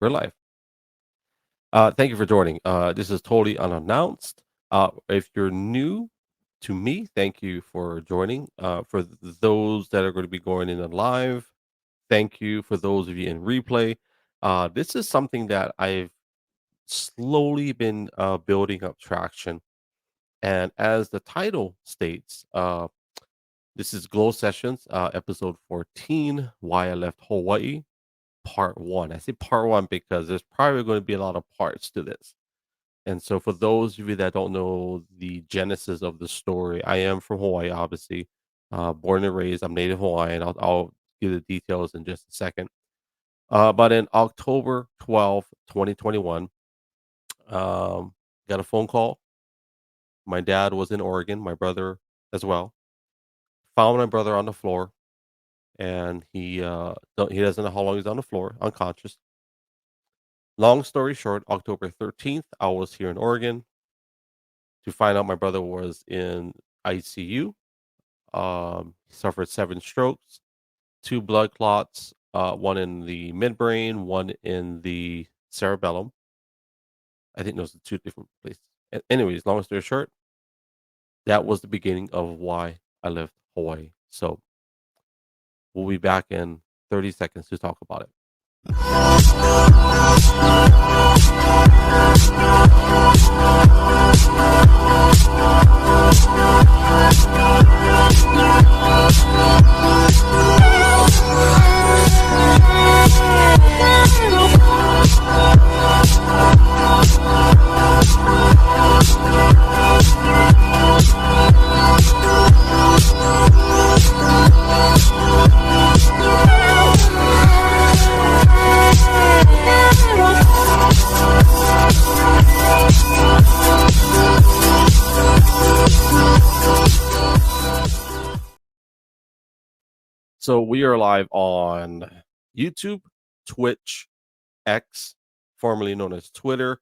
We're live. Thank you for joining. This is totally unannounced. If you're new to me, thank you for joining. Those that are going to be going in and live, thank you. For those of you in replay, this is something that I've slowly been building up traction. And as the title states, this is gLo Sessions, episode 14, Why I Left Hawaii, part one. I say part one because there's probably going to be a lot of parts to this. And so, for those of you that don't know the genesis of the story, I am from Hawaii, obviously, born and raised. I'm Native Hawaiian. I'll give the details in just a second. But in October 12th, 2021, got a phone call. My dad was in Oregon, my brother as well. Found my brother on the floor, and he doesn't know how long he's on the floor, unconscious. Long story short, October 13th, I was here in Oregon to find out my brother was in ICU. He suffered 7 strokes, 2 blood clots, one in the midbrain, one in the cerebellum. I think those are 2 different places. Anyways, long story short, that was the beginning of why I left Hawaii. So we'll be back in 30 seconds to talk about it. So we are live on YouTube, Twitch, X, formerly known as Twitter.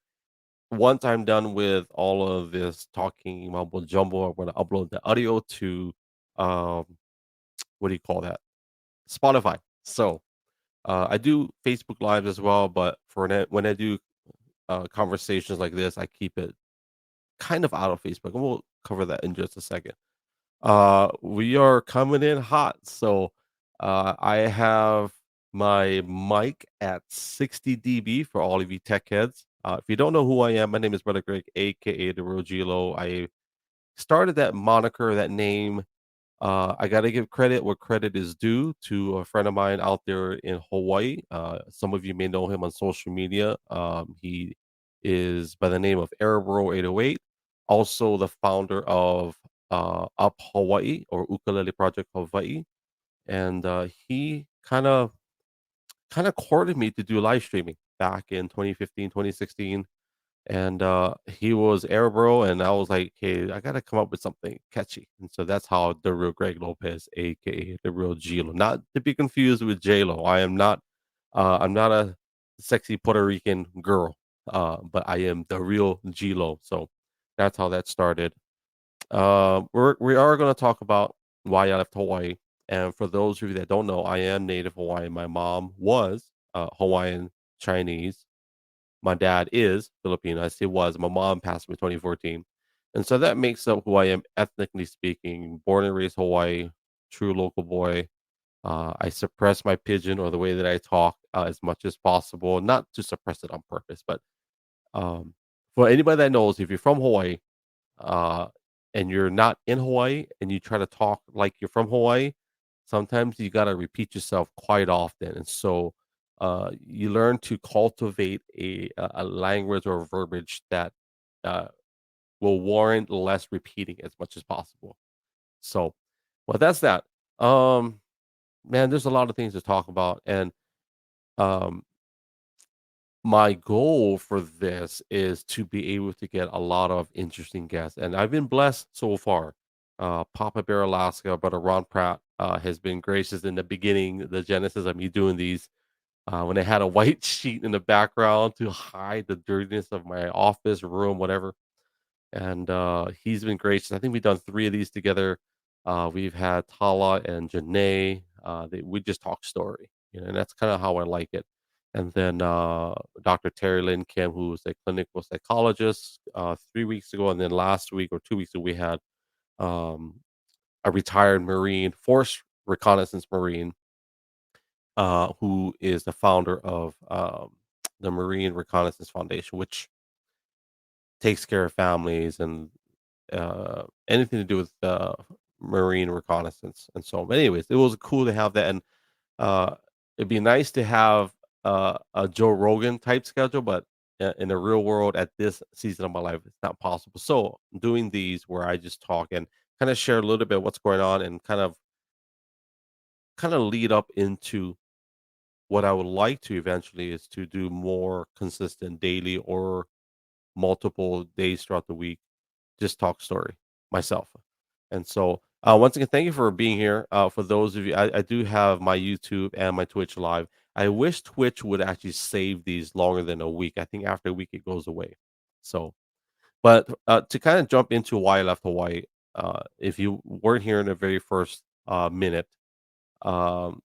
Once I'm done with all of this talking mumbo jumbo, I'm going to upload the audio to um, what do you call that? Spotify. So I do Facebook Live as well, but when I do conversations like this, I keep it kind of out of Facebook, and we'll cover that in just a second. We are coming in hot, so I have my mic at 60 dB for all of you tech heads. If you don't know who I am, my name is Brother Greg, aka the Real gLo. I started that moniker, that name. I got to give credit where credit is due to a friend of mine out there in Hawaii. Some of you may know him on social media. He is by the name of Arabro 808, also the founder of Up Hawaii or Ukulele Project Hawaii, and he kind of courted me to do live streaming back in 2015, 2016. And he was Airbro, and I was like, "Hey, I gotta come up with something catchy." And so that's how the real Greg Lopez, aka the real gLo, not to be confused with JLo. I'm not a sexy Puerto Rican girl, but I am the real gLo. So that's how that started. We are going to talk about why I left Hawaii. And for those of you that don't know, I am Native Hawaiian. My mom was Hawaiian Chinese. My dad is Filipino. I say was. My mom passed away in 2014. And so that makes up who I am ethnically speaking. Born and raised Hawaii, true local boy. I suppress my pidgin or the way that I talk as much as possible, not to suppress it on purpose, but um, for anybody that knows, if you're from Hawaii, uh, and you're not in Hawaii and you try to talk like you're from Hawaii, sometimes you got to repeat yourself quite often. And so you learn to cultivate a language or verbiage that uh, will warrant less repeating as much as possible. So, well, that's that. Um, man, there's a lot of things to talk about. And um, my goal for this is to be able to get a lot of interesting guests, and I've been blessed so far. Papa Bear Alaska, Brother Ron Pratt has been gracious in the beginning, the genesis of me doing these. When I had a white sheet in the background to hide the dirtiness of my office, room, whatever. And he's been gracious. I think we've done 3 of these together. We've had Tala and Janae. We just talk story, and that's kind of how I like it. and then, Dr. Terry Lynn Kim, who is a clinical psychologist, 3 weeks ago, and then last week or 2 weeks ago, we had, um, a retired Marine, force reconnaissance Marine, who is the founder of, the Marine Reconnaissance Foundation, which takes care of families and, anything to do with, Marine reconnaissance, and so anyways, it was cool to have that, and, uh, it'd be nice to have, a Joe Rogan type schedule, but, in the real world at this season of my life, it's not possible, so, doing these where I just talk and kinda share a little bit what's going on and kinda lead up into what I would like to eventually is to do more consistent daily or multiple days throughout the week, just talk story myself. And so, once again, thank you for being here. For those of you, I do have my YouTube and my Twitch live. I wish Twitch would actually save these longer than a week. I think after a week it goes away. So, but to kind of jump into why I left Hawaii, if you weren't here in the very first minute, um,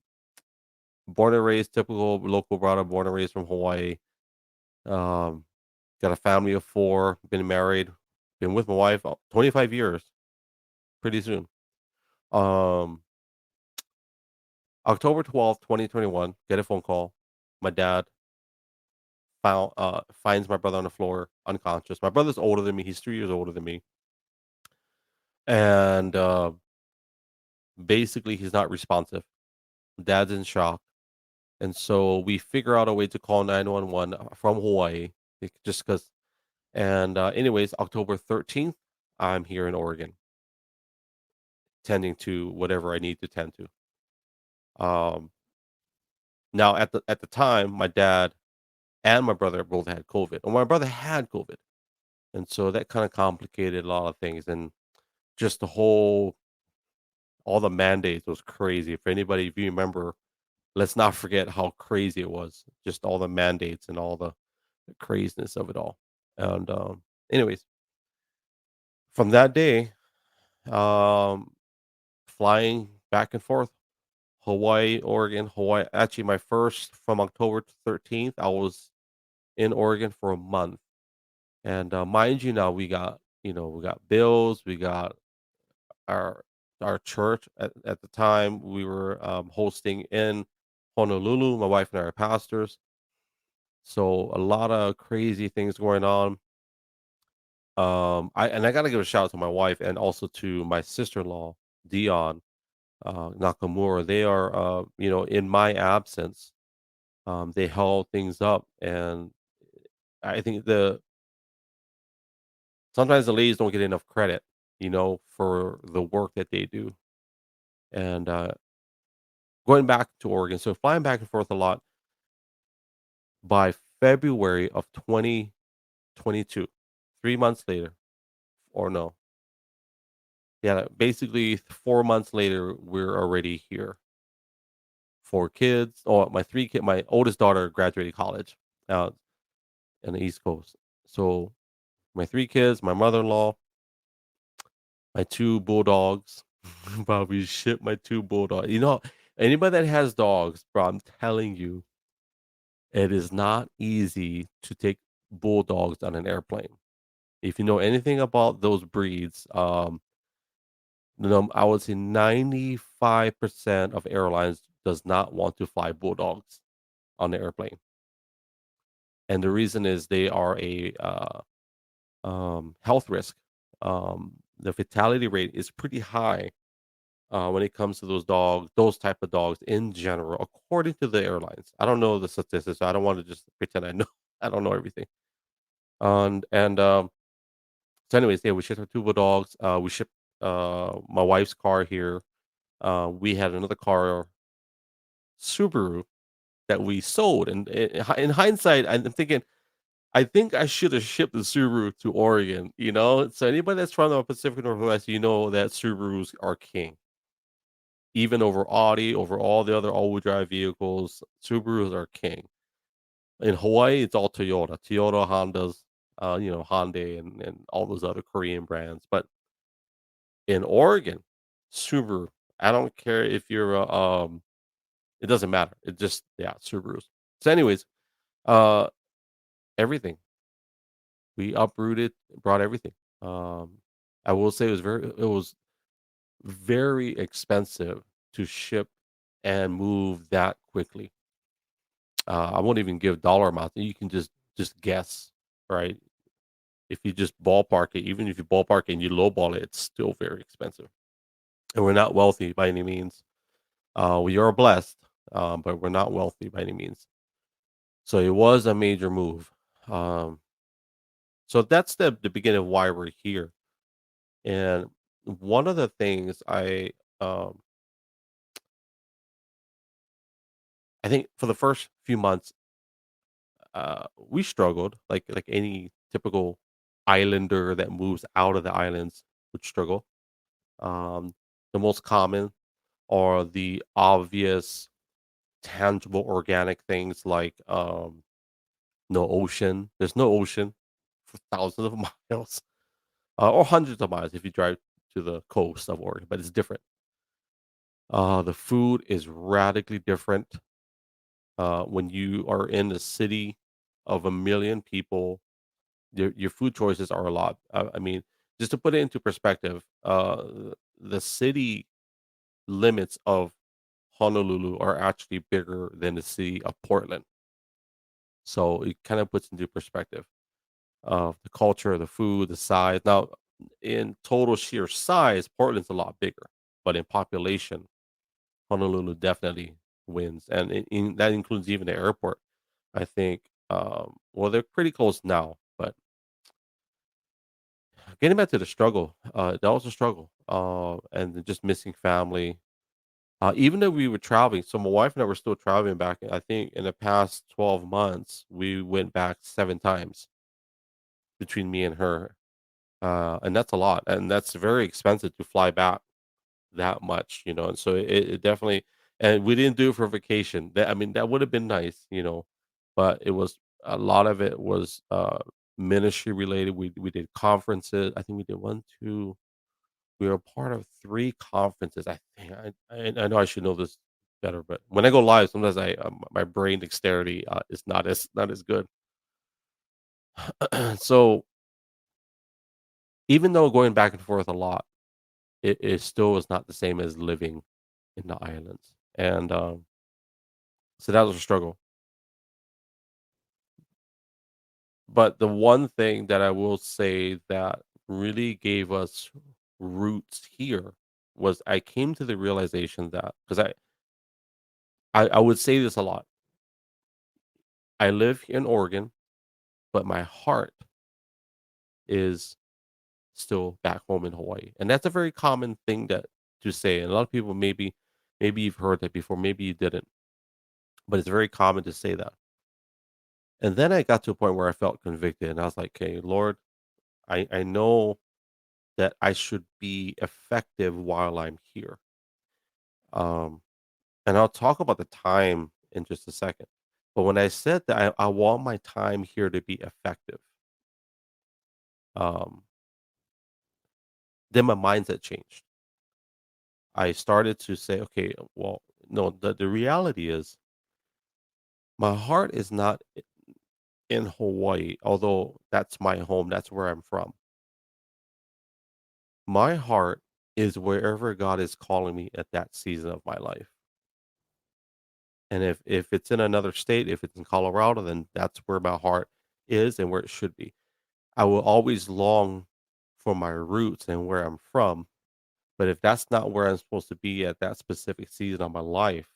born and raised, typical local brother, born and raised from Hawaii. Um, got a family of four, been married, been with my wife 25 years pretty soon. Um, October 12th, 2021, get a phone call. My dad finds my brother on the floor unconscious. My brother's older than me. He's 3 years older than me. And basically, he's not responsive. Dad's in shock. And so we figure out a way to call 911 from Hawaii just because. And anyways, October 13th, I'm here in Oregon tending to whatever I need to tend to. Um, Now at the time, my dad and my brother both had COVID. And my brother had COVID. And so that kind of complicated a lot of things. And just all the mandates was crazy. If you remember, let's not forget how crazy it was. Just all the mandates and all the craziness of it all. And anyways, from that day, um, flying back and forth, Hawaii, Oregon, Hawaii. Actually, my first from October 13th, I was in Oregon for a month. And, mind you now, we got bills, we got our church at the time, we were, hosting in Honolulu, my wife and I are pastors, so a lot of crazy things going on. I gotta give a shout out to my wife and also to my sister-in-law, Dion, Nakamura. They are, in my absence, they held things up, and I think the sometimes the ladies don't get enough credit, for the work that they do. And going back to Oregon, so flying back and forth a lot by February of 2022, 3 months later, or no, yeah, basically 4 months later, we're already here. Four kids, or my oldest daughter graduated college out in the East Coast. So my three kids, my mother in law, my two bulldogs. Probably ship my two bulldogs. Anybody that has dogs, bro, I'm telling you, it is not easy to take bulldogs on an airplane. If you know anything about those breeds, I would say 95% of airlines does not want to fly bulldogs on the airplane. And the reason is they are a health risk. The fatality rate is pretty high when it comes to those type of dogs in general, according to the airlines. I don't know the statistics. So I don't want to just pretend I know. I don't know everything. And so, anyways, yeah, we shipped our two bulldogs. We shipped my wife's car here. We had another car, Subaru, that we sold. And in hindsight, I'm thinking, I think I should have shipped the Subaru to Oregon. So anybody that's from the Pacific Northwest, you know that Subarus are king. Even over Audi, over all the other all-wheel drive vehicles, Subarus are king. In Hawaii, it's all Toyota. Toyota, Hondas, Hyundai and all those other Korean brands. But in Oregon, Subaru. I don't care if you're it doesn't matter. It just yeah, Subarus. So anyways, Uh, everything. We uprooted, brought everything. Um, I will say it was very expensive to ship and move that quickly. I won't even give dollar amounts. You can just guess, right? If you just ballpark it, even if you ballpark it and you lowball it, it's still very expensive. And we're not wealthy by any means. We are blessed, but we're not wealthy by any means. So it was a major move. Um, so that's the beginning of why we're here. And one of the things um, I think for the first few months, we struggled like any typical islander that moves out of the islands would struggle. Um, the most common are the obvious, tangible, organic things like no ocean. There's no ocean for thousands of miles, or hundreds of miles if you drive to the coast of Oregon, but it's different. The food is radically different. When you are in a city of a million people, your food choices are a lot. I mean, just to put it into perspective, the city limits of Honolulu are actually bigger than the city of Portland. So it kind of puts into perspective of the culture, the food, the size. Now, in total sheer size, Portland's a lot bigger, but in population, Honolulu definitely wins, and that includes even the airport. I think. Well, they're pretty close now, but getting back to the struggle, that was a struggle, and then just missing family. Even though we were traveling, so my wife and I were still traveling back. I think in the past 12 months, we went back 7 times between me and her, and that's a lot, and that's very expensive to fly back that much, and so it definitely, and we didn't do it for vacation. That I mean, that would have been nice, but it was a lot of it was ministry related. We did conferences. I think we did one, two. We were part of three conferences. I think I know I should know this better, but when I go live, sometimes my brain dexterity is not as good. So even though going back and forth a lot, it still is not the same as living in the islands, and so that was a struggle. But the one thing that I will say that really gave us roots here was I came to the realization that because I would say this a lot. I live in Oregon, but my heart is still back home in Hawaii, and that's a very common thing that to say. And a lot of people maybe you've heard that before, maybe you didn't, but it's very common to say that. And then I got to a point where I felt convicted, and I was like, "Okay, Lord, I know that I should be effective while I'm here." Um, and I'll talk about the time in just a second. But when I said that I want my time here to be effective, um, then my mindset changed. I started to say, okay, well, no, the reality is my heart is not in Hawaii, although that's my home, that's where I'm from. My heart is wherever God is calling me at that season of my life. And if it's in another state, if it's in Colorado, then that's where my heart is and where it should be. I will always long for my roots and where I'm from, but if that's not where I'm supposed to be at that specific season of my life,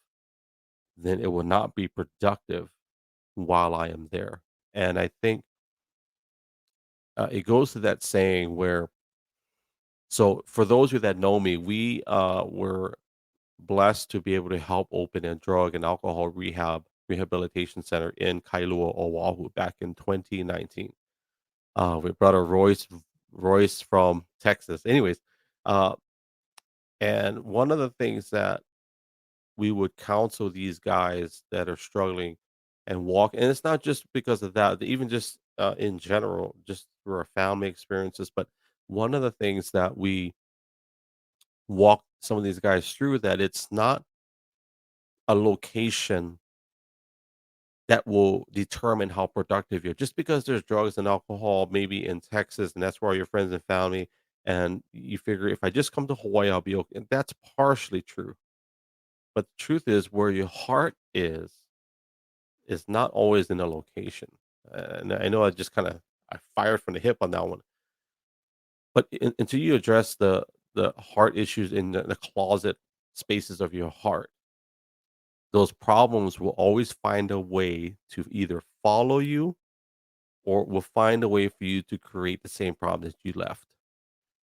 then it will not be productive while I am there. And I think it goes to that saying where, so for those of you that know me, we were blessed to be able to help open a drug and alcohol rehabilitation center in Kailua, Oahu back in 2019. With brother Royce from Texas. Anyways, uh, and one of the things that we would counsel these guys that are struggling and walk, and it's not just because of that, even just in general, just through our family experiences. But one of the things that we walk some of these guys through that it's not a location that will determine how productive you're just because there's drugs and alcohol maybe in Texas, and that's where all your friends and family, and you figure if I just come to Hawaii, I'll be okay. And that's partially true. But the truth is where your heart is not always in a location. And I know I just kind of I fired from the hip on that one. But until you address the heart issues in the closet spaces of your heart, those problems will always find a way to either follow you or will find a way for you to create the same problem that you left.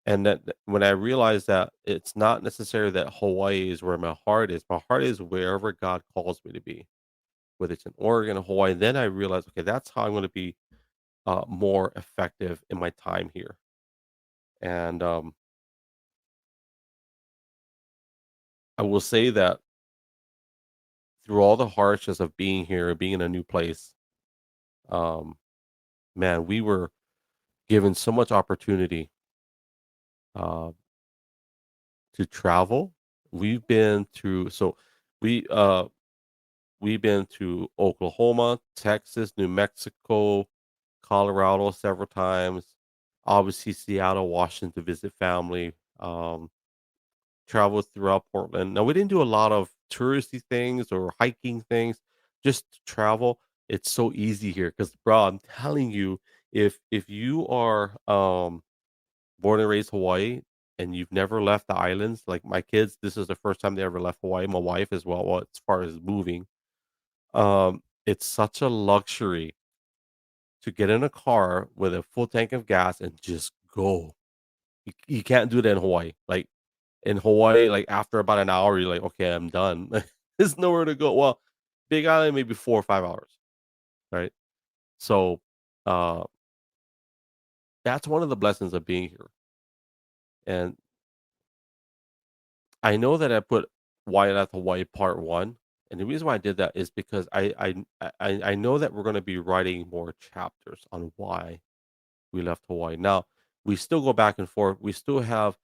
And that when I realized that it's not necessarily that Hawaii is where my heart is wherever God calls me to be, whether it's in Oregon or Hawaii. Then I realized, okay, that's how I'm going to be more effective in my time here. And I will say that through all the harshness of being here, being in a new place, um, man, we were given so much opportunity uh, to travel. We've been to so we we've been to Oklahoma, Texas, New Mexico, Colorado several times. Obviously, Seattle, Washington to visit family. Traveled throughout Portland. Now we didn't do a lot of touristy things or hiking things, just to travel. It's so easy here because, bro, I'm telling you, if you are born and raised Hawaii and you've never left the islands, like my kids, this is the first time they ever left Hawaii. My wife as well. Well, as far as moving, it's such a luxury to get in a car with a full tank of gas and just go. You can't do that in Hawaii. Like in Hawaii, like, after about an hour, you're like, "Okay, I'm done." There's nowhere to go. Well, Big Island, maybe 4 or 5 hours, right? So, uh, that's one of the blessings of being here, and I know that I put Why I Left Hawaii Part 1, and the reason why I did that is because I know that we're gonna be writing more chapters on why we left Hawaii. Now, we still go back and forth. We still have,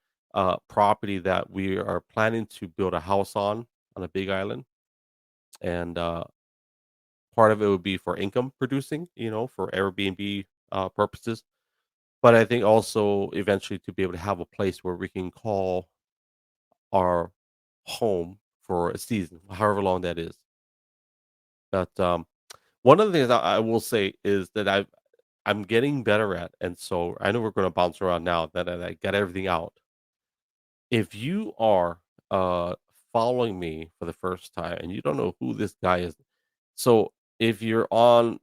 property that we are planning to build a house on a Big Island, and, part of it would be for income producing, for Airbnb purposes. But I think also eventually to be able to have a place where we can call our home for a season, however long that is. But one of the things I will say is that I'm getting better at, and so I know we're going to bounce around now that I got everything out. If you are uh, following me for the first time and you don't know who this guy is, so if you're on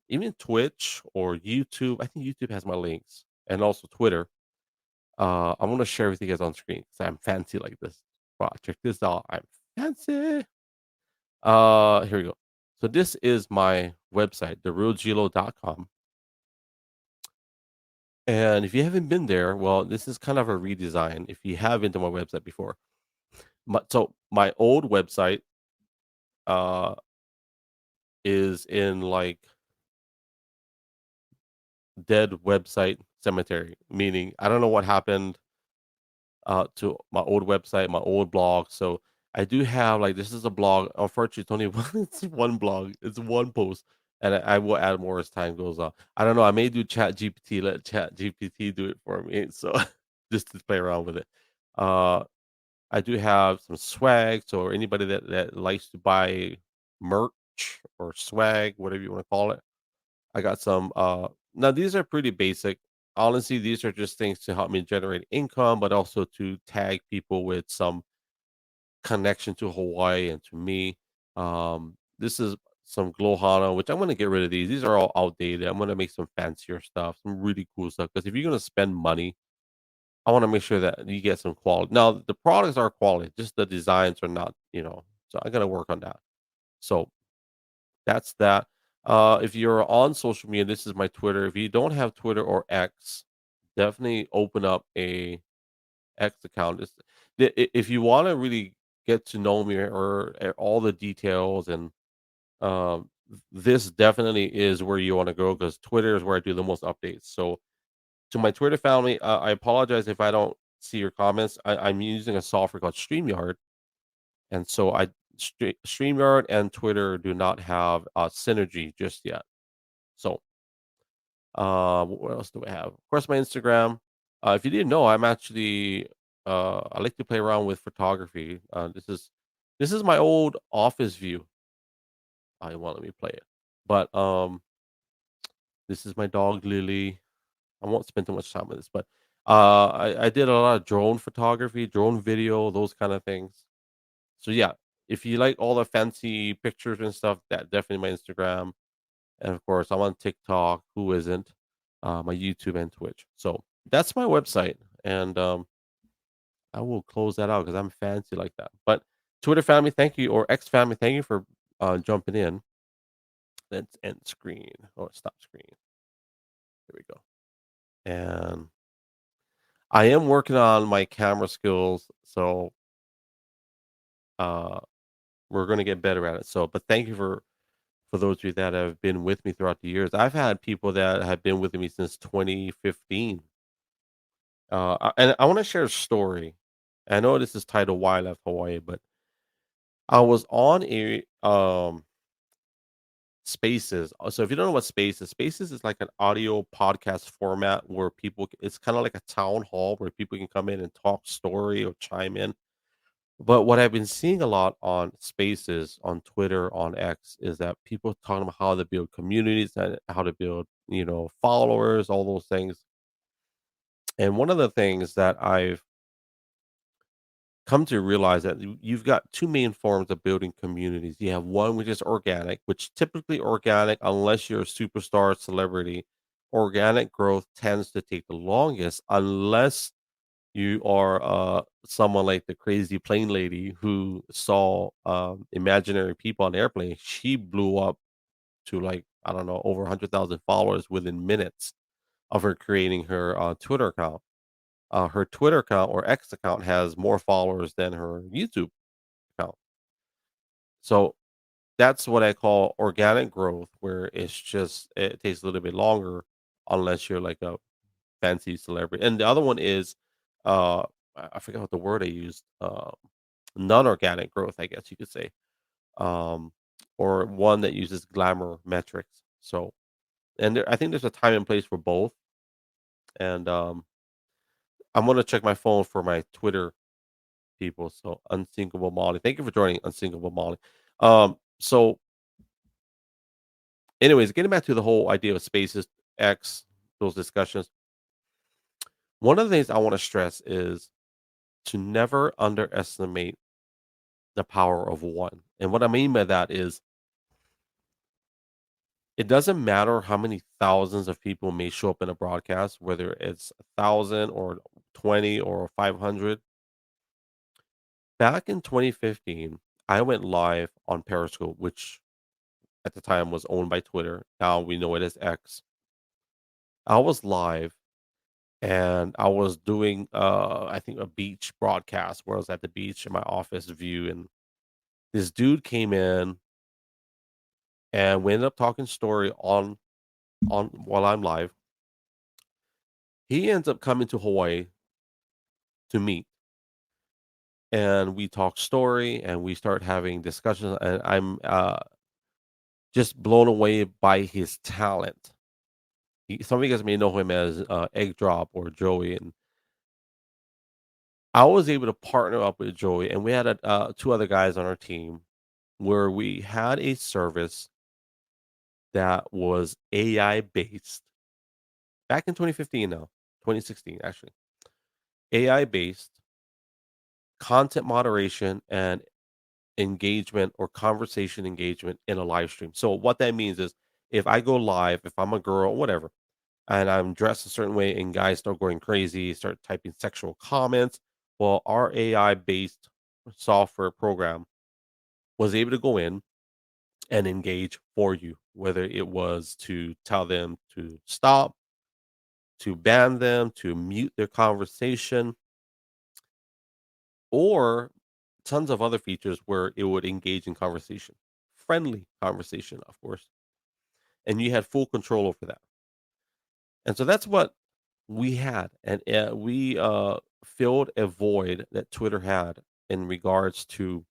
even Twitch or YouTube, I think YouTube has my links and also Twitter. I'm gonna share with you guys on screen because I'm fancy like this. Wow, check this out. I'm fancy. Here we go. So this is my website, therealglo.com. And if you haven't been there, well, this is kind of a redesign. If you have been to my website before, my old website uh is in like dead website cemetery, meaning I don't know what happened to my old website, my old blog. So I do have like this is a blog. Unfortunately, it's only it's one blog, it's one post, and I will add more as time goes on. I don't know. I may do Chat GPT, let Chat GPT do it for me. So just to play around with it. Uh, I do have some swag. So anybody that likes to buy merch or swag, whatever you want to call it, I got some. Now these are pretty basic. Honestly, these are just things to help me generate income, but also to tag people with some connection to Hawaii and to me. This is some gLo, which I'm gonna get rid of these. These are all outdated. I'm gonna make some fancier stuff, some really cool stuff. Because if you're gonna spend money, I want to make sure that you get some quality. Now the products are quality, just the designs are not. So I gotta work on that. So that's that. If you're on social media, this is my Twitter. If you don't have Twitter or X, definitely open up a X account. If you want to really get to know me or all the details, and this definitely is where you want to go because Twitter is where I do the most updates. So to my Twitter family, I apologize if I don't see your comments. I'm using a software called StreamYard, and so StreamYard and Twitter do not have synergy just yet. So, what else do I have? Of course, my Instagram. If you didn't know, I'm actually I like to play around with photography. This is my old office view. I want let me play it, but this is my dog Lily. I won't spend too much time with this, but I did a lot of drone photography, drone video, those kind of things. So yeah, if you like all the fancy pictures and stuff, that definitely my Instagram. And of course, I'm on TikTok. Who isn't? My YouTube and Twitch. So that's my website, and I will close that out because I'm fancy like that. But Twitter family, thank you, or X family, thank you for jumping in. Let's end screen or stop screen. There we go. And I am working on my camera skills, so uh, we're gonna get better at it. So, but thank you for those of you that have been with me throughout the years. I've had people that have been with me since 2015. And I want to share a story. I know this is titled "Why I Left Hawaii," but I was on a Spaces. So if you don't know what Spaces is like an audio podcast format where it's kind of like a town hall where people can come in and talk story or chime in. But what I've been seeing a lot on Spaces, on Twitter, on X, is that people talking about how to build communities and how to build, followers, all those things. And one of the things that I've come to realize that you've got two main forms of building communities. You have one which is organic, which typically organic, unless you're a superstar celebrity, organic growth tends to take the longest unless you are someone like the crazy plane lady who saw imaginary people on the airplane. She blew up to like, I don't know, over 100,000 followers within minutes of her creating her Twitter account. Her Twitter account or X account has more followers than her YouTube account. So that's what I call organic growth, where it takes a little bit longer unless you're like a fancy celebrity. And the other one is I forgot what the word I used. Non-organic growth, I guess you could say. Um or one that uses glamour metrics. So I think there's a time and place for both. And I'm gonna check my phone for my Twitter people. So Unsinkable Molly. Thank you for joining Unsinkable Molly. So anyways, getting back to the whole idea of Spaces X, those discussions. One of the things I want to stress is to never underestimate the power of one. And what I mean by that is it doesn't matter how many thousands of people may show up in a broadcast, whether it's 1,000 or 20 or 500. Back in 2015, I went live on Periscope, which at the time was owned by Twitter. Now we know it as X. I was live and I was doing I think a beach broadcast where I was at the beach in my office view, and this dude came in and we ended up talking story on while I'm live. He ends up coming to Hawaii to meet, and we talk story and we start having discussions, and I'm just blown away by his talent. Some of you guys may know him as Egg Drop or Joey, and I was able to partner up with Joey, and we had two other guys on our team where we had a service that was AI based back in 2015 now, 2016 actually. AI based content moderation and engagement or conversation engagement in a live stream. So what that means is if I go live, if I'm a girl, whatever, and I'm dressed a certain way and guys start going crazy, start typing sexual comments, well, our AI based software program was able to go in and engage for you, whether it was to tell them to stop, to ban them, to mute their conversation, or tons of other features where it would engage in conversation, friendly conversation, of course. And you had full control over that. And so that's what we had. And we filled a void that Twitter had in regards to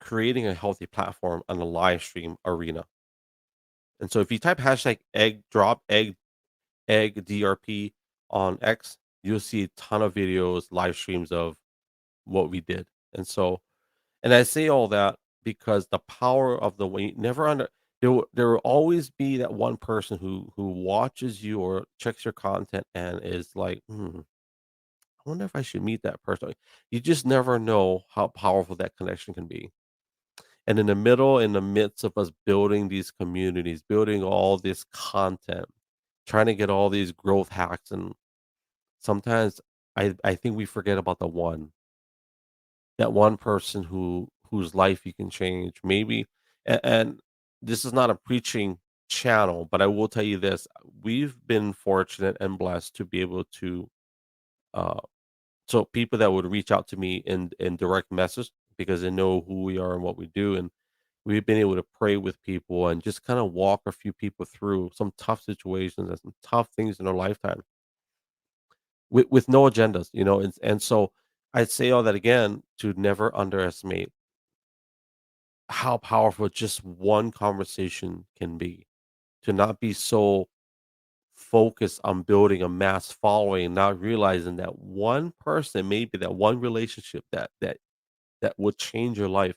creating a healthy platform on the live stream arena. And so if you type hashtag egg DRP on X, you'll see a ton of videos, live streams of what we did. And I say all that because the power of the way never under there will always be that one person who watches you or checks your content and is like, I wonder if I should meet that person. You just never know how powerful that connection can be. And in the midst of us building these communities, building all this content, trying to get all these growth hacks, and sometimes I think we forget about that one person whose life you can change. Maybe and this is not a preaching channel, but I will tell you this: we've been fortunate and blessed to be able to uh, so people that would reach out to me in direct message because they know who we are and what we do, and we've been able to pray with people and just kind of walk a few people through some tough situations and some tough things in their lifetime with no agendas, and so I'd say all that again to never underestimate how powerful just one conversation can be. To not be so focused on building a mass following, not realizing that one person, maybe that one relationship that would change your life.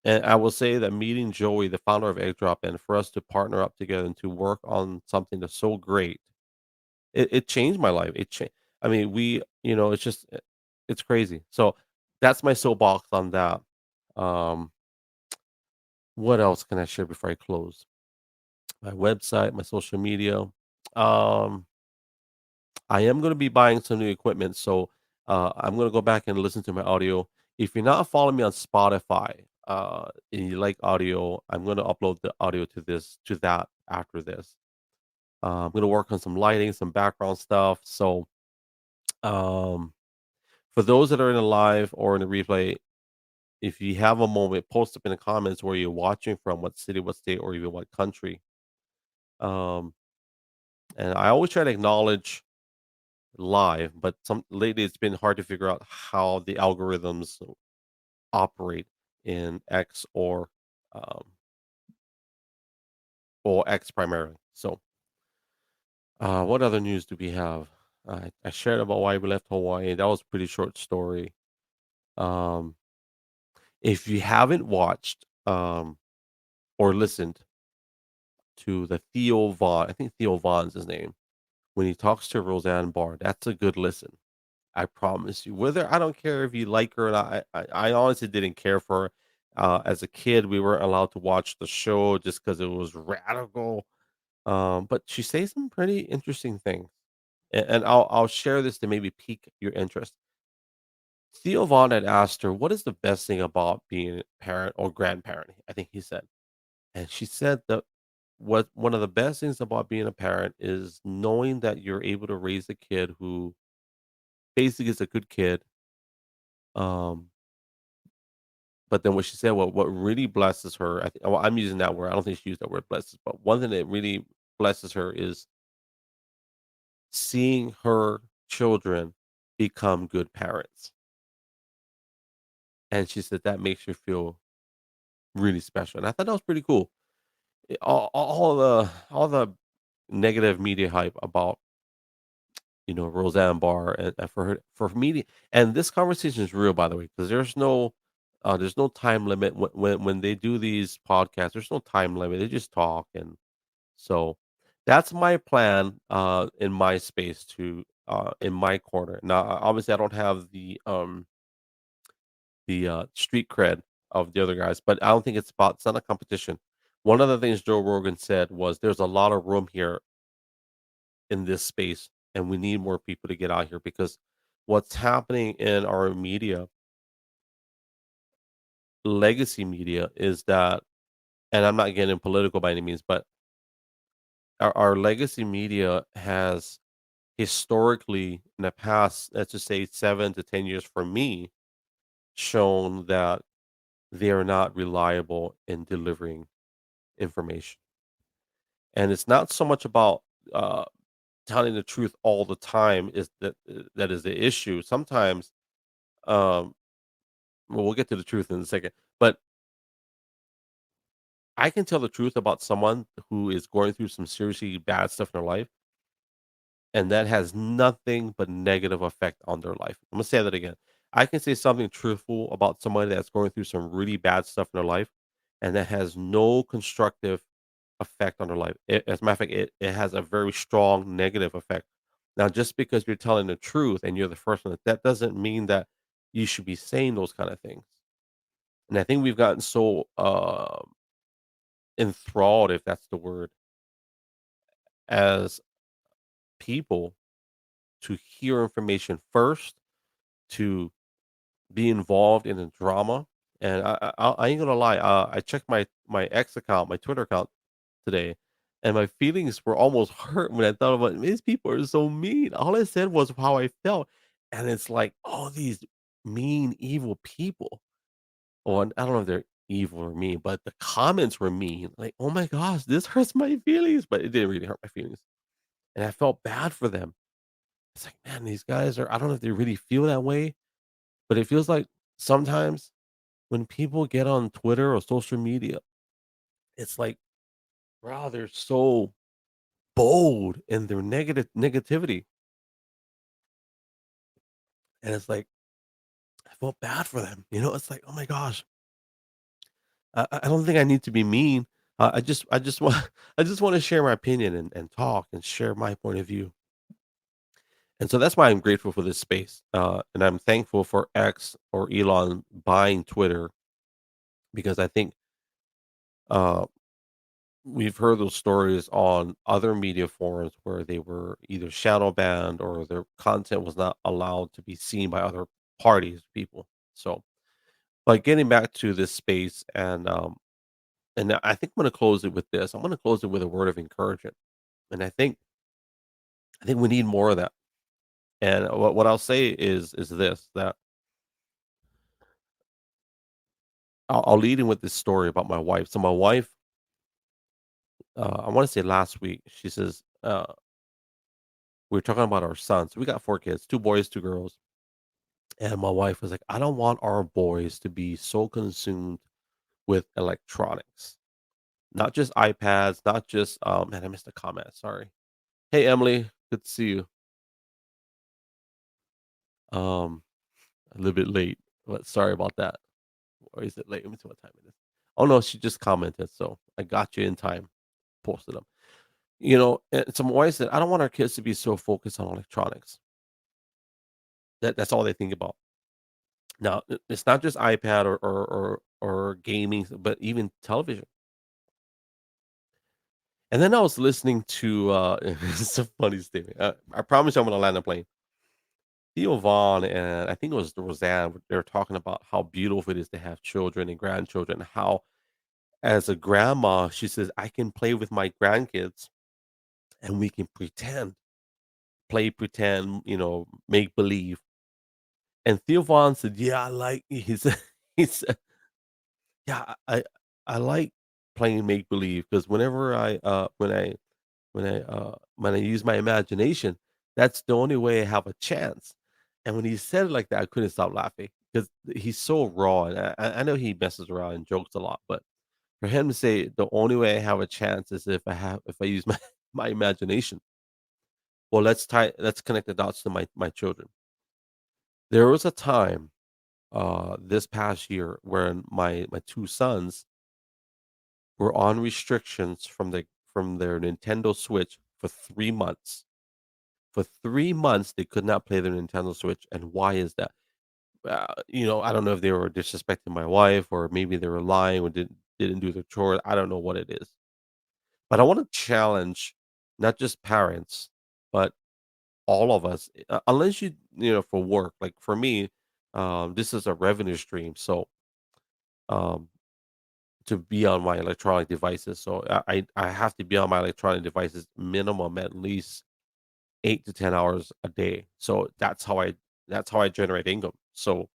And I will say that meeting Joey, the founder of Egg Drop, and for us to partner up together and to work on something that's so great, it changed my life. I mean, it's just it's crazy. So that's my soapbox on that. Um, what else can I share before I close? My website, my social media. Um, I am going to be buying some new equipment, so I'm going to go back and listen to my audio. If you're not following me on Spotify, and you like audio, I'm going to upload the audio to that after this. I'm going to work on some lighting, some background stuff. So, um, for those that are in the live or in the replay, if you have a moment, post up in the comments where you're watching from, what city, what state, or even what country. Um, and I always try to acknowledge live, but some lately it's been hard to figure out how the algorithms operate in X um or X primarily. So, what other news do we have? I shared about why we left Hawaii. That was a pretty short story. Um, if you haven't watched or listened to the Theo Vaughn, I think Theo Vaughn's his name, when he talks to Roseanne Barr, that's a good listen. I promise you. Whether I don't care if you like her or not, I honestly didn't care for her. As a kid, we weren't allowed to watch the show just because it was radical. But she says some pretty interesting things, and I'll share this to maybe pique your interest. Theo Vaughn had asked her, "What is the best thing about being a parent or grandparent?" I think he said, and she said that what one of the best things about being a parent is knowing that you're able to raise a kid who basically is a good kid. Um, But then what she said, what really blesses her, well, I'm using that word. I don't think she used that word blesses, but one thing that really blesses her is seeing her children become good parents. And she said that makes her feel really special. And I thought that was pretty cool. All the negative media hype about Roseanne Barr and for media, and this conversation is real, by the way, because there's no time limit when they do these podcasts. There's no time limit. They just talk, and so that's my plan in my space to in my corner. Now, obviously, I don't have the street cred of the other guys, but I don't think it's not a competition. One of the things Joe Rogan said was there's a lot of room here in this space, and we need more people to get out here because what's happening in our media, legacy media, is that, and I'm not getting political by any means, but our legacy media has historically in the past, let's just say 7 to 10 years for me, shown that they are not reliable in delivering information. And it's not so much about uh, telling the truth all the time that is the issue. Sometimes, um, well, we'll get to the truth in a second. But I can tell the truth about someone who is going through some seriously bad stuff in their life, and that has nothing but negative effect on their life. I'm gonna say that again. I can say something truthful about somebody that's going through some really bad stuff in their life, and that has no constructive effect on their life. As a matter of fact, it has a very strong negative effect. Now, just because you're telling the truth and you're the first one, that doesn't mean that you should be saying those kind of things. And I think we've gotten so enthralled, if that's the word, as people to hear information first, to be involved in the drama. And I ain't gonna lie, I checked my X account, my Twitter account today, and my feelings were almost hurt when I thought about these people are so mean. All I said was how I felt, and it's like all these mean, evil people. Or I don't know if they're evil or mean, but the comments were mean. Like, oh my gosh, this hurts my feelings, but it didn't really hurt my feelings, and I felt bad for them. It's like, man, these guys are. I don't know if they really feel that way, but it feels like sometimes when people get on Twitter or social media, it's like, wow, they're so bold in their negativity, and it's like I felt bad for them. It's like, oh my gosh, I don't think I need to be mean. I just want I just want to share my opinion and talk and share my point of view. And so that's why I'm grateful for this space, and I'm thankful for X or Elon buying Twitter because I think uh, we've heard those stories on other media forums where they were either shadow banned or their content was not allowed to be seen by other parties, people. So, but getting back to this space, and I think I'm going to close it with this. I'm going to close it with a word of encouragement, and I think we need more of that. And what I'll say is this, that I'll lead in with this story about my wife. So my wife, I want to say last week, she says we were talking about our sons. We got 4 kids, 2 boys, 2 girls. And my wife was like, I don't want our boys to be so consumed with electronics, not just iPads, not just, man, I missed a comment. Sorry. Hey, Emily, good to see you. Um, a little bit late, but sorry about that. Or is it late? Let me see what time it is. Oh no, she just commented, so I got you in time. Posted them. And so my wife said, I don't want our kids to be so focused on electronics. That's all they think about. Now, it's not just iPad or gaming, but even television. And then I was listening to it's a funny statement. I promise you I'm gonna land a plane. Theo Vaughn and I think it was Roseanne, they were talking about how beautiful it is to have children and grandchildren. How, as a grandma, she says, I can play with my grandkids and we can pretend, make believe. And Theo Vaughn said, yeah, I like, he said, he said, yeah, I like playing make believe because whenever when I use my imagination, that's the only way I have a chance. And when he said it like that, I couldn't stop laughing because he's so raw. And I know he messes around and jokes a lot, but for him to say the only way I have a chance is if I use my my imagination. Well, let's connect the dots to my children. There was a time this past year when my 2 sons were on restrictions from their Nintendo Switch for 3 months. For 3 months, they could not play their Nintendo Switch, and why is that? I don't know if they were disrespecting my wife or maybe they were lying or didn't do their chores. I don't know what it is. But I wanna challenge not just parents, but all of us, unless for work, like for me, this is a revenue stream, so, um, to be on my electronic devices, so I have to be on my electronic devices minimum at least 8 to 10 hours a day. So that's how I generate income. So,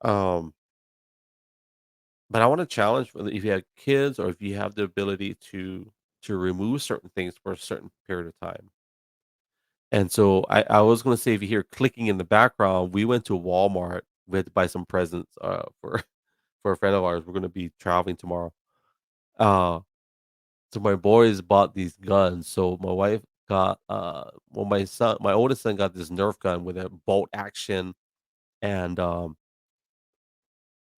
um, but I want to challenge whether if you have kids or if you have the ability to remove certain things for a certain period of time. And so I was gonna say if you hear clicking in the background, we went to Walmart. We had to buy some presents for for a friend of ours. We're gonna be traveling tomorrow. Uh, so my boys bought these guns. So my wife got, well, my oldest son got this Nerf gun with a bolt action, and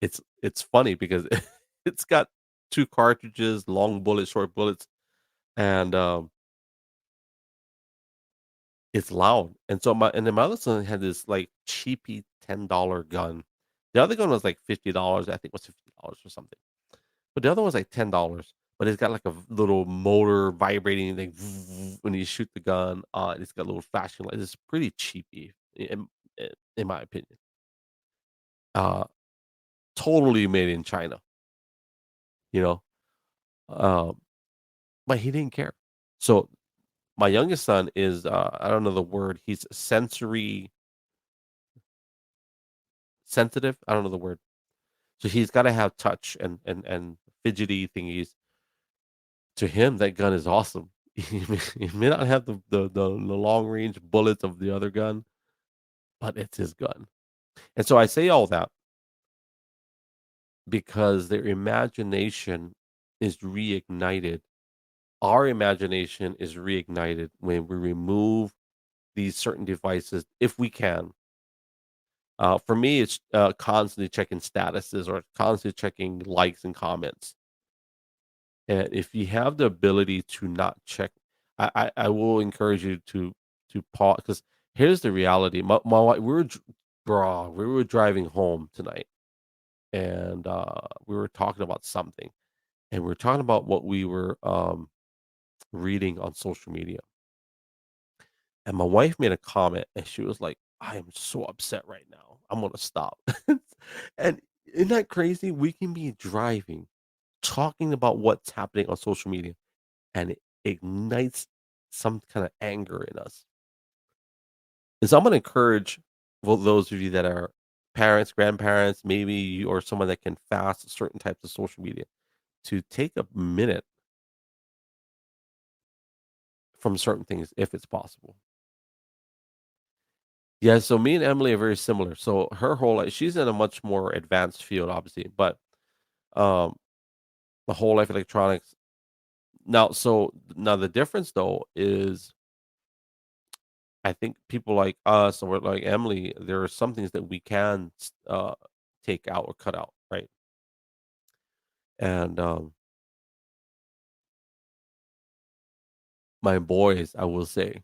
it's funny because it's got 2 cartridges, long bullets, short bullets, and it's loud. And so then my other son had this like cheapy $10 gun. The other gun was like $50, I think it was $50 or something. But the other one's like $10, but it's got like a little motor vibrating thing when you shoot the gun. It's got little flashing lights. It's pretty cheapy in my opinion. Uh, totally made in China, you know. Um, but he didn't care. So my youngest son is I don't know the word. He's sensory sensitive. I don't know the word. So he's got to have touch and fidgety thingies. To him, that gun is awesome. He may not have the long range bullets of the other gun, but it's his gun. And so I say all that because their imagination is reignited. Our imagination is reignited when we remove these certain devices, if we can. For me, it's constantly checking statuses or constantly checking likes and comments. And if you have the ability to not check, I will encourage you to pause because here's the reality. My wife, we were driving home tonight, and we were talking about something, and we were talking about what we were reading on social media. And my wife made a comment, and she was like, "I am so upset right now. I'm gonna stop." And isn't that crazy? We can be driving, talking about what's happening on social media and it ignites some kind of anger in us. And so I'm gonna encourage, well, those of you that are parents, grandparents, maybe you or someone that can fast certain types of social media to take a minute from certain things if it's possible. Yeah, so me and Emily are very similar. So her whole life, she's in a much more advanced field, obviously, but um the whole life electronics. Now the difference though is I think people like us or like Emily, there are some things that we can take out or cut out, right? And my boys, I will say,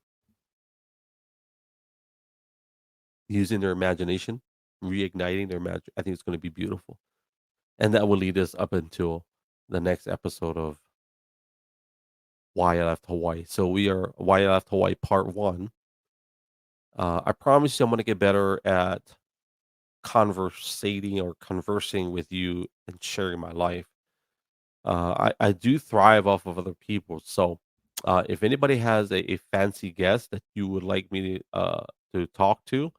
using their imagination, reigniting their magic, I think it's going to be beautiful, and that will lead us up until the next episode of Why I Left Hawaii. So we are Why I Left Hawaii Part One. I promise you, I'm going to get better at conversating or conversing with you and sharing my life. I do thrive off of other people, so, if anybody has a fancy guest that you would like me to talk to,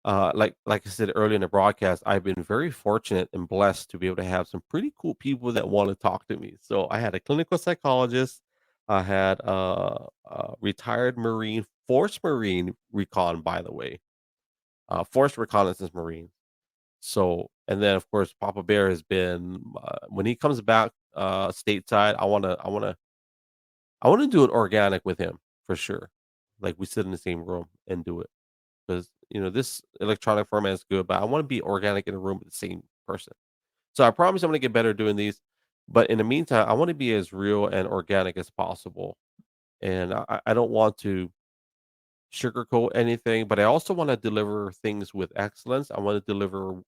like I said earlier in the broadcast, I've been very fortunate and blessed to be able to have some pretty cool people that wanna talk to me. So, I had a clinical psychologist, I had a retired Marine, force Marine recon, by the way, force reconnaissance Marine. So and then, of course, Papa Bear has been, when he comes back, stateside, I wanna do it organic with him for sure. Like, we sit in the same room and do it because this electronic format is good, but I wanna be organic in a room with the same person. So I promise I'm gonna get better doing these, but in the meantime, I wanna be as real and organic as possible, and I don't want to sugarcoat anything, but I also wanna deliver things with excellence. I wanna deliver,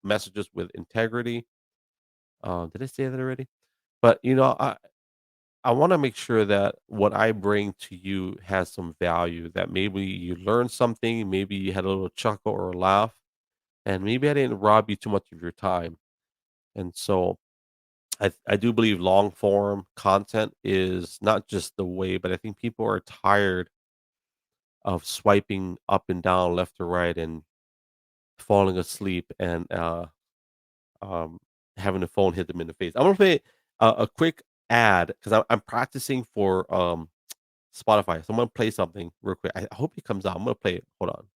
messages with integrity. Did I say that already? But, I wanna make sure that what I bring to you has some value, that maybe you learned something, maybe you had a little chuckle or a laugh, and maybe I didn't rob you too much of your time. And so I do believe long form content is not just the way, but I think people are tired of swiping up and down, left to right, and falling asleep and, um, having the phone hit them in the face. I'm gonna play a quick ad because I'm practicing for, Spotify. So I'm gonna play something real quick. I hope it comes out. I'm gonna play it. Hold on.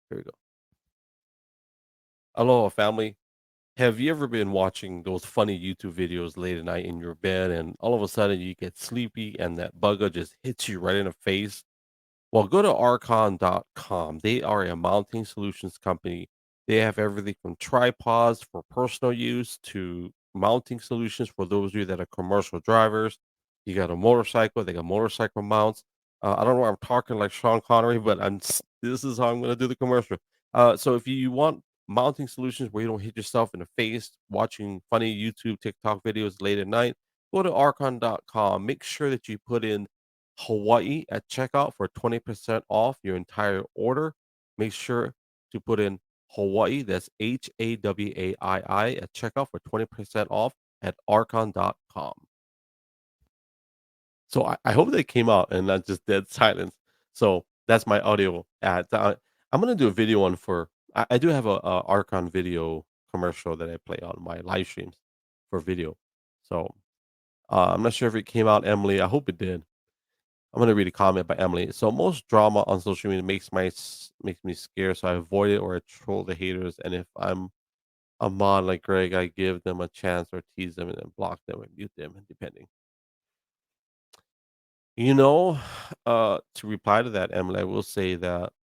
Here we go. Aloha, family. Have you ever been watching those funny YouTube videos late at night in your bed and all of a sudden you get sleepy and that bugger just hits you right in the face? Well, go to archon.com. They are a mounting solutions company. They have everything from tripods for personal use to mounting solutions for those of you that are commercial drivers. You got a motorcycle, they got motorcycle mounts. I don't know why I'm talking like Sean Connery, but this is how I'm going to do the commercial. So if you want mounting solutions where you don't hit yourself in the face watching funny YouTube, TikTok videos late at night, go to archon.com. Make sure that you put in Hawaii at checkout for 20% off your entire order. Make sure to put in Hawaii, that's Hawaii at checkout for 20% off at archon.com. So I hope they came out and not just dead silence. So that's my audio ad. I'm gonna do a video on for I do have a Archon video commercial that I play on my live streams for video. So I'm not sure if it came out, Emily. I hope it did. I'm gonna read a comment by Emily. So most drama on social media makes me scared, so I avoid it or I troll the haters. And if I'm a mod like Greg, I give them a chance or tease them and then block them and mute them, depending. You know, to reply to that, Emily, I will say that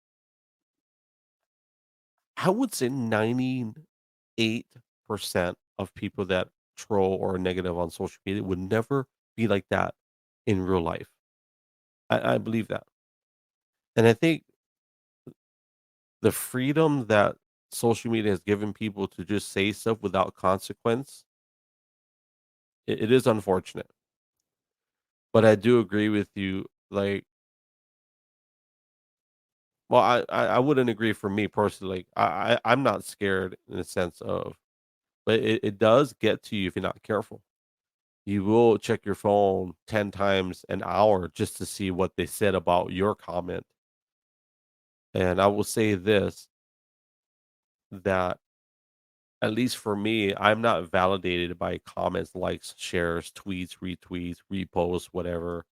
I would say 98% of people that troll or are negative on social media would never be like that in real life. I believe that, and I think the freedom that social media has given people to just say stuff without consequence, it is unfortunate. But I do agree with you. Like, well, I wouldn't agree for me personally. Like, I'm not scared in the sense of, but it does get to you if you're not careful. You will check your phone 10 times an hour just to see what they said about your comment. And I will say this, that at least for me, I'm not validated by comments, likes, shares, tweets, retweets, reposts, whatever.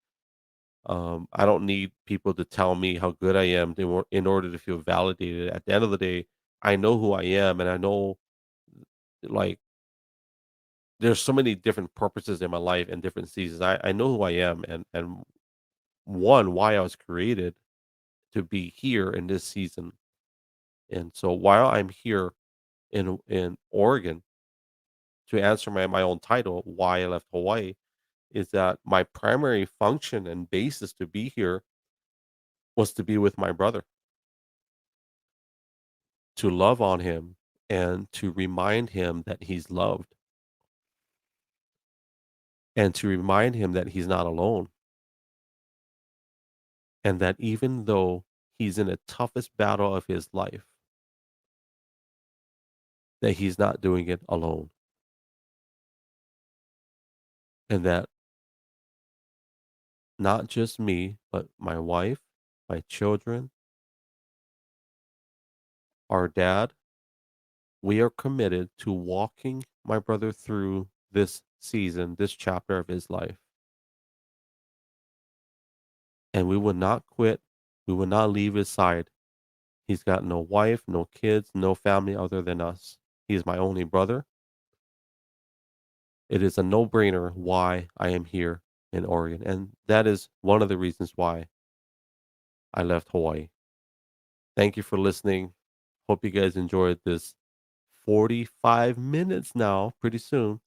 I don't need people to tell me how good I am in order to feel validated. At the end of the day, I know who I am, and I know, like, there's so many different purposes in my life and different seasons. I know who I am, and one why I was created to be here in this season. And so while I'm here in Oregon, to answer my own title, why I left Hawaii, is that my primary function and basis to be here was to be with my brother, to love on him and to remind him that he's loved and to remind him that he's not alone and that even though he's in the toughest battle of his life, that he's not doing it alone and that not just me, but my wife, my children, our dad, we are committed to walking my brother through this season, this chapter of his life. And we will not quit. We will not leave his side. He's got no wife, no kids, no family other than us. He is my only brother. It is a no-brainer why I am here in Oregon, and that is one of the reasons why I left Hawaii. Thank you for listening. Hope you guys enjoyed this 45 minutes now, pretty soon,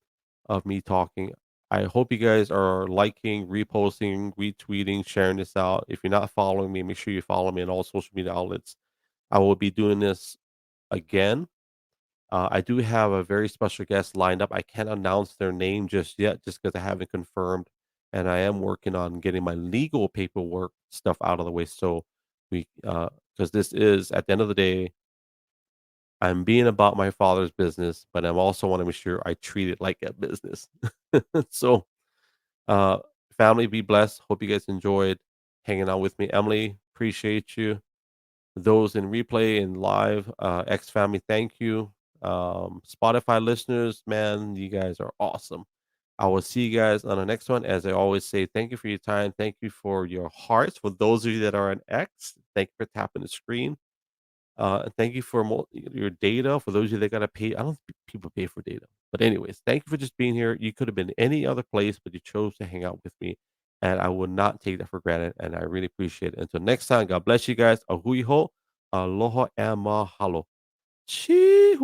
of me talking. I hope you guys are liking, reposting, retweeting, sharing this out. If you're not following me, make sure you follow me on all social media outlets. I will be doing this again. I do have a very special guest lined up. I can't announce their name just yet, just because I haven't confirmed. And I am working on getting my legal paperwork stuff out of the way. So because this is at the end of the day, I'm being about my father's business, but I'm also want to make sure I treat it like a business. So, uh, family, be blessed. Hope you guys enjoyed hanging out with me. Emily, appreciate you. Those in replay and live, X family, thank you. Spotify listeners, man, you guys are awesome. I will see you guys on the next one. As I always say, thank you for your time. Thank you for your hearts. For those of you that are on X, thank you for tapping the screen. Thank you for your data. For those of you that gotta pay, I don't think people pay for data. But anyways, thank you for just being here. You could have been any other place, but you chose to hang out with me, and I will not take that for granted, and I really appreciate it. Until next time, God bless you guys. Ahui ho, aloha and mahalo. Chee